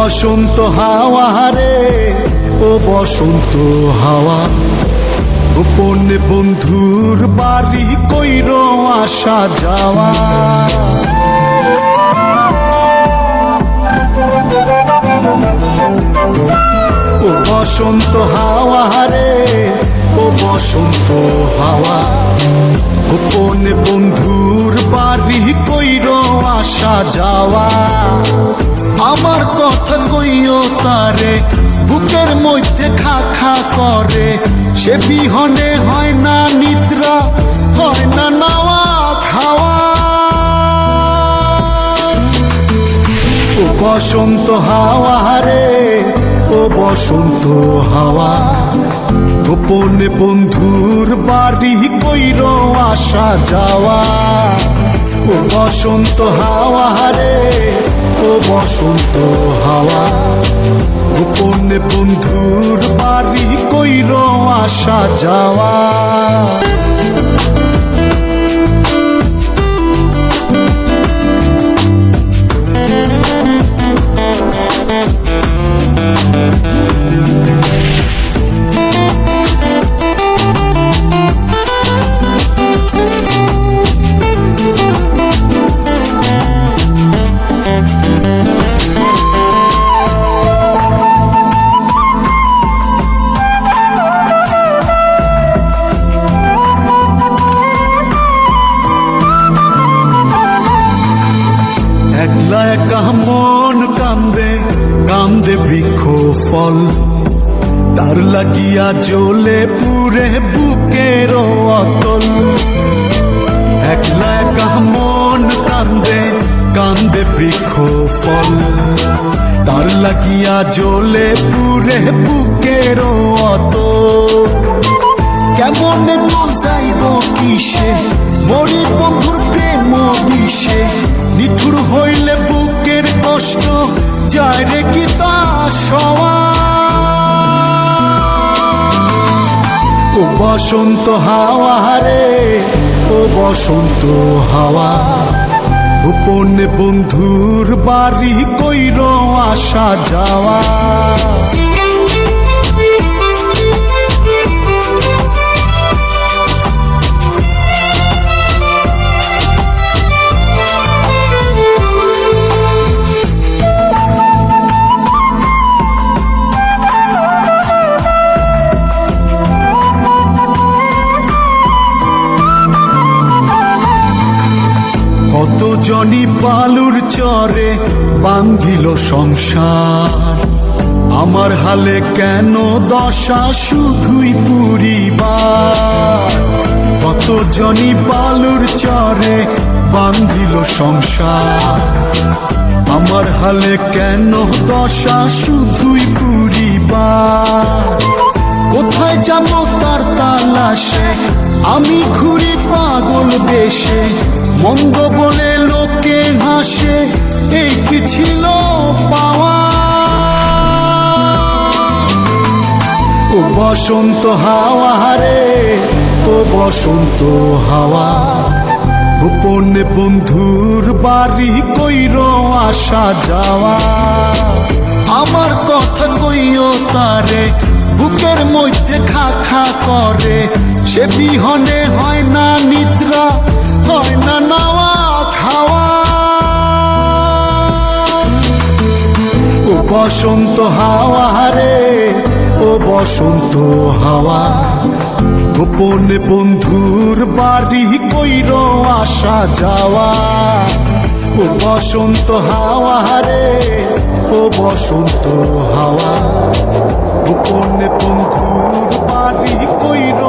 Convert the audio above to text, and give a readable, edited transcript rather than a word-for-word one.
বসন্ত হাওয়া রে, ও বসন্ত হাওয়া, গোপনে বন্ধুর বাড়ি কইর আসা যাওয়া। ও বসন্ত হাওয়া রে, ও বসন্ত হাওয়া, গোপনে বন্ধুর বাড়ি কইর আসা যাওয়া। আমার কথা কইও তারে, বুকের মধ্যে খা খা করে, সে বিহনে হয় না নিদ্রা, হয় না নাওয়া খাওয়া। ও বসন্ত হাওয়া রে, ও বসন্ত হাওয়া, গোপনে বন্ধুর বাড়ি কইর আসা যাওয়া। ও বসন্ত হাওয়া রে, ও বসন্ত হাওয়া, গোপনে বন্ধুর বাড়ি কইর আসা যাওয়া। একলা একা মন কান্দে, কান্দে বৃক্ষ ফল, তার লাগিয়া জ্বলে পুরে বুকের অতল। একলা একা মন কান্দে, কান্দে বৃক্ষ ফল, তার লাগিয়া জ্বলে পুরে বুকের অতল। কেমনে বুঝাইব কিসে মরি বন্ধুর প্রেম বিষে, নিঠুর হইলে বুকের কষ্ট যায় রে কি তা সওয়া। ও বসন্ত হাওয়া রে, ও বসন্ত হাওয়া, গোপনে বন্ধুর বাড়ি কইর আসা যাওয়া। কত জনি বালুর চরে বান্ধিল সংসার, আমার হালে কেন দশা শুধুই পুরিবার। কত জনি বালুর চরে বান্ধিল সংসার, আমার হালে কেন দশা শুধুই পুরিবার। কোথায় যাব তার তালাশে, আমি ঘুরি পাগল বেশে, মন্দ বলে লোকে হাসে, এই কি ছিল পাওয়া। ও বসন্ত হাওয়া রে, ও বসন্ত হাওয়া, গোপনে বন্ধুর বাড়ি কইর আসা যাওয়া। আমার কথা কইও তারে, বুকের মধ্যে খা খা করে, সে বিহনে হয় না নিদ্রা, হয় না নাওয়া খাওয়া। ও বসন্ত হাওয়া রে, ও বসন্ত হাওয়া, গোপনে বন্ধুর বাড়ি কইর আসা যাওয়া। ও বসন্ত হাওয়া রে, ও বসন্ত হাওয়া, গোপনে বন্ধুর বাড়ি কইর